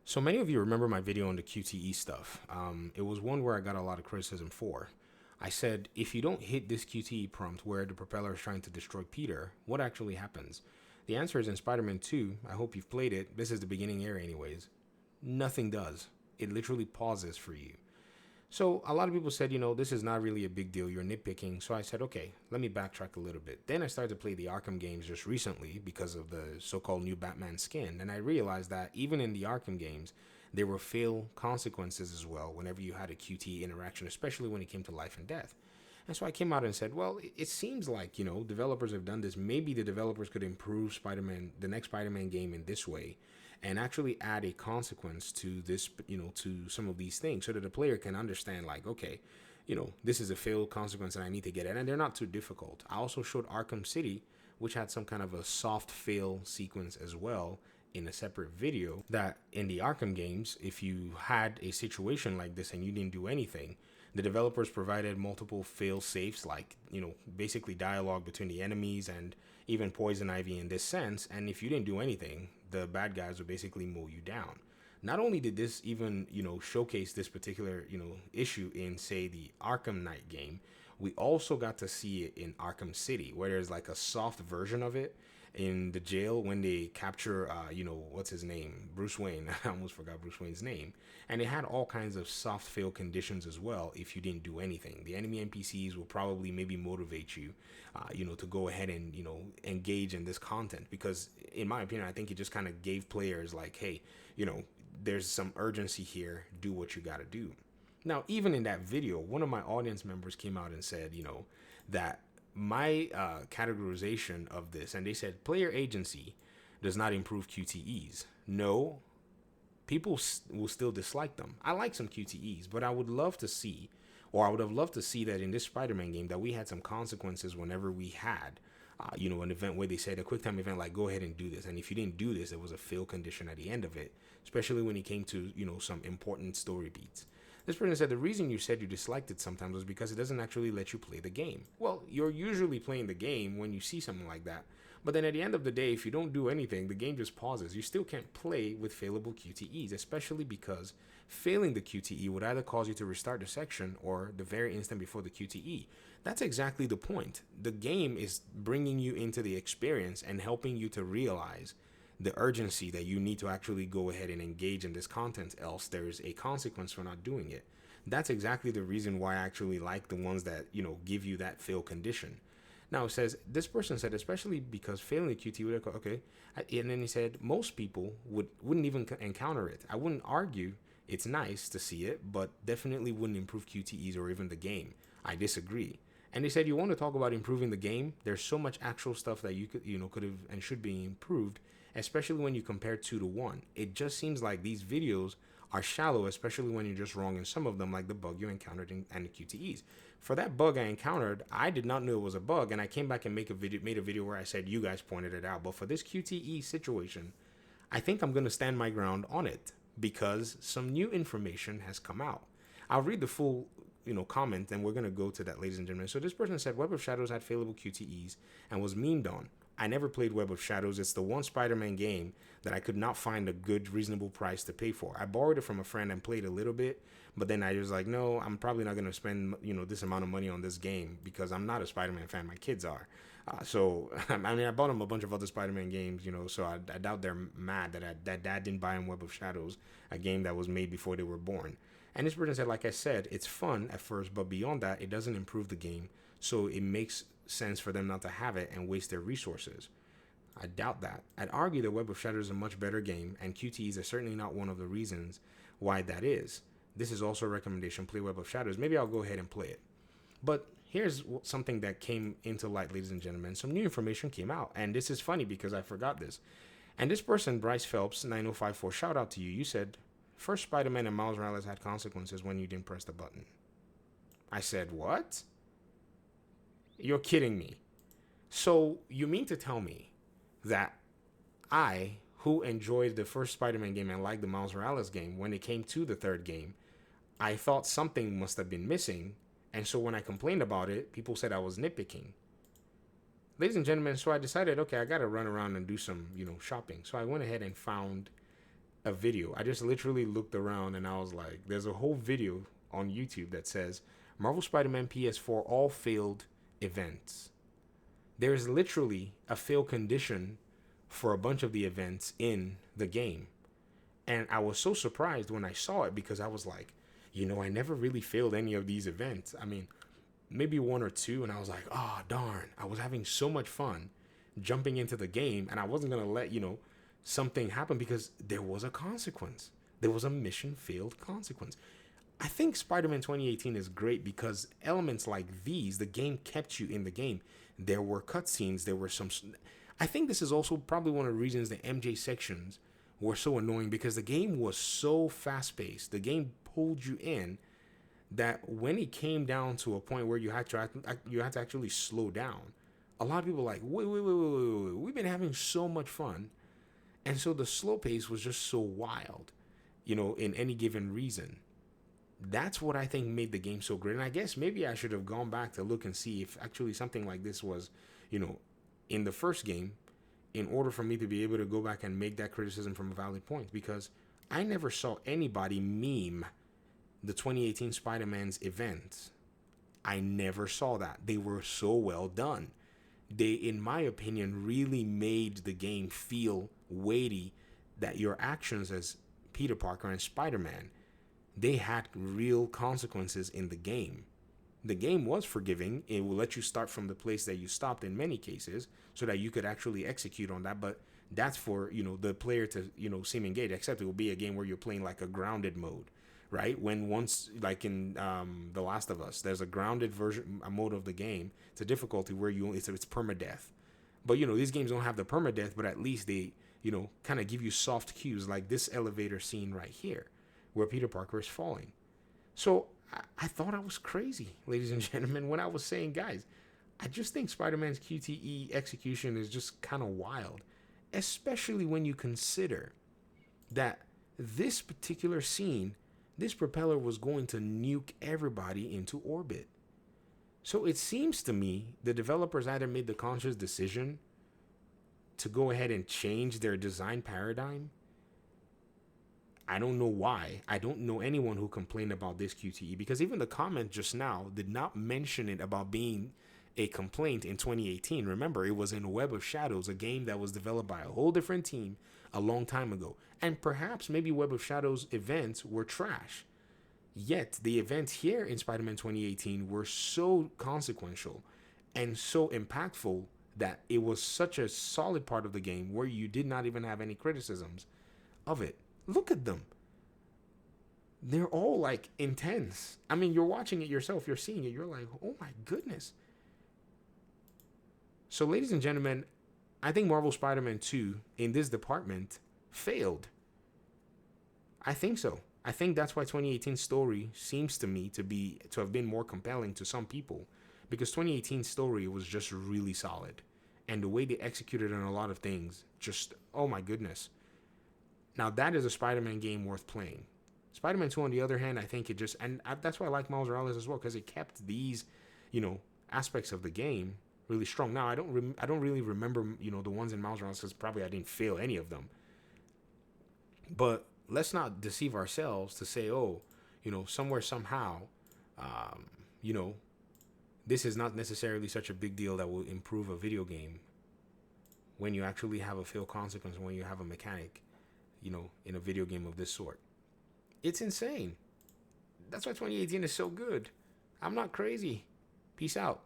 So many of you remember my video on the QTE stuff. It was one where I got a lot of criticism for. I said, if you don't hit this QTE prompt where the propeller is trying to destroy Peter, what actually happens? The answer is in Spider-Man 2. I hope you've played it. This is the beginning area anyways. Nothing does. It literally pauses for you. So a lot of people said, this is not really a big deal. You're nitpicking. So I said, okay, let me backtrack a little bit. Then I started to play the Arkham games just recently because of the so-called new Batman skin. And I realized that even in the Arkham games, there were fail consequences as well whenever you had a QT interaction, especially when it came to life and death. And so I came out and said, well, it seems like, developers have done this. Maybe the developers could improve Spider-Man, the next Spider-Man game in this way and actually add a consequence to this, to some of these things so that the player can understand, like, okay, this is a failed consequence and I need to get it. And they're not too difficult. I also showed Arkham City, which had some kind of a soft fail sequence as well in a separate video, that in the Arkham games, if you had a situation like this and you didn't do anything, the developers provided multiple fail safes, like, basically dialogue between the enemies and even Poison Ivy in this sense. And if you didn't do anything, the bad guys would basically mow you down. Not only did this even, showcase this particular, issue in, say, the Arkham Knight game, we also got to see it in Arkham City, where there's like a soft version of it in the jail when they capture, what's his name? Bruce Wayne. I almost forgot Bruce Wayne's name. And it had all kinds of soft fail conditions as well if you didn't do anything. The enemy NPCs will probably maybe motivate you, to go ahead and, engage in this content. Because in my opinion, I think it just kind of gave players like, hey, there's some urgency here. Do what you got to do. Now, even in that video, one of my audience members came out and said, that my categorization of this, and they said player agency does not improve QTEs. No, people will still dislike them. I like some QTEs, but I would love to see, or I would have loved to see that in this Spider-Man game that we had some consequences whenever we had, an event where they said a quick time event, like, go ahead and do this. And if you didn't do this, there was a fail condition at the end of it, especially when it came to, some important story beats. This person said the reason you said you disliked it sometimes was because it doesn't actually let you play the game. Well, you're usually playing the game when you see something like that. But then at the end of the day, if you don't do anything, the game just pauses. You still can't play with failable QTEs, especially because failing the QTE would either cause you to restart the section or the very instant before the QTE. That's exactly the point. The game is bringing you into the experience and helping you to realize the urgency that you need to actually go ahead and engage in this content, else there's a consequence for not doing it. That's exactly the reason why I actually like the ones that, give you that fail condition. Now it says, this person said, especially because failing the QT would, okay. And then he said, most people wouldn't even encounter it. I wouldn't argue it's nice to see it, but definitely wouldn't improve QTEs or even the game. I disagree. And they said, you want to talk about improving the game? There's so much actual stuff that you could have and should be improved, especially when you compare 2 to 1. It just seems like these videos are shallow, especially when you're just wrong in some of them, like the bug you encountered and the QTEs. For that bug I encountered, I did not know it was a bug, and I came back and made a video where I said you guys pointed it out. But for this QTE situation, I think I'm going to stand my ground on it because some new information has come out. I'll read the full comment, and we're going to go to that, ladies and gentlemen. So this person said Web of Shadows had failable QTEs and was memed on. I never played Web of Shadows. It's the one Spider-Man game that I could not find a good, reasonable price to pay for. I borrowed it from a friend and played a little bit, but then I was like, no, I'm probably not going to spend, this amount of money on this game because I'm not a Spider-Man fan. My kids are. So, I mean, I bought them a bunch of other Spider-Man games, so I doubt they're mad that Dad didn't buy them Web of Shadows, a game that was made before they were born. And this person said, like I said, it's fun at first, but beyond that, it doesn't improve the game. So it makes sense for them not to have it and waste their resources. I doubt that. I'd argue that Web of Shadows is a much better game, and QTEs are certainly not one of the reasons why that is. This is also a recommendation, play Web of Shadows. Maybe I'll go ahead and play it. But here's something that came into light, ladies and gentlemen. Some new information came out, and this is funny because I forgot this. And this person, Bryce Phelps, 9054, shout out to you. You said, first Spider-Man and Miles Morales had consequences when you didn't press the button. I said, what? You're kidding me. So you mean to tell me that I, who enjoyed the first Spider-Man game and liked the Miles Morales game, when it came to the third game, I thought something must have been missing. And so when I complained about it, people said I was nitpicking. Ladies and gentlemen, so I decided, okay, I got to run around and do some, shopping. So I went ahead and found a video. I just literally looked around and I was like, there's a whole video on YouTube that says Marvel Spider-Man PS4 all failed events. There's literally a fail condition for a bunch of the events in the game. And I was so surprised when I saw it because I was like, I never really failed any of these events. I mean, maybe one or two, and I was like, oh, darn. I was having so much fun jumping into the game, and I wasn't going to let, something happen because there was a consequence. There was a mission failed consequence. I think Spider-Man 2018 is great because elements like these, the game kept you in the game. There were cutscenes, there were some. I think this is also probably one of the reasons the MJ sections were so annoying because the game was so fast paced. The game pulled you in that when it came down to a point where you had to actually slow down, a lot of people were like, wait, we've been having so much fun. And so the slow pace was just so wild, in any given reason. That's what I think made the game so great. And I guess maybe I should have gone back to look and see if actually something like this was, in the first game, in order for me to be able to go back and make that criticism from a valid point. Because I never saw anybody meme the 2018 Spider-Man's events. I never saw that. They were so well done. They, in my opinion, really made the game feel weighty, that your actions as Peter Parker and Spider-Man, they had real consequences in the game. The game was forgiving. It will let you start from the place that you stopped in many cases so that you could actually execute on that. But that's for, the player to, seem engaged, except it will be a game where you're playing like a grounded mode, right? When once, like in The Last of Us, there's a grounded version, a mode of the game. It's a difficulty where it's permadeath. But, these games don't have the permadeath, but at least they, kind of give you soft cues like this elevator scene right here where Peter Parker is falling. So I thought I was crazy, ladies and gentlemen, when I was saying, guys, I just think Spider-Man's QTE execution is just kind of wild, especially when you consider that this particular scene, this propeller was going to nuke everybody into orbit. So it seems to me the developers either made the conscious decision to go ahead and change their design paradigm. I don't know why. I don't know anyone who complained about this QTE because even the comment just now did not mention it about being a complaint in 2018. Remember, it was in Web of Shadows, a game that was developed by a whole different team a long time ago. And perhaps maybe Web of Shadows events were trash. Yet the events here in Spider-Man 2018 were so consequential and so impactful that it was such a solid part of the game where you did not even have any criticisms of it. Look at them. They're all like intense. I mean, you're watching it yourself. You're seeing it. You're like, oh my goodness. So, ladies and gentlemen, I think Marvel Spider-Man 2 in this department failed. I think so. I think that's why 2018's story seems to me to have been more compelling to some people, because 2018's story was just really solid. And the way they executed on a lot of things, just, oh my goodness. Now, that is a Spider-Man game worth playing. Spider-Man 2, on the other hand, I think that's why I like Miles Morales as well, because it kept these, aspects of the game really strong. Now, I don't really remember, the ones in Miles Morales, because probably I didn't fail any of them. But let's not deceive ourselves to say, somewhere, somehow, this is not necessarily such a big deal that will improve a video game when you actually have a fail consequence, when you have a mechanic, in a video game of this sort. It's insane. That's why 2018 is so good. I'm not crazy. Peace out.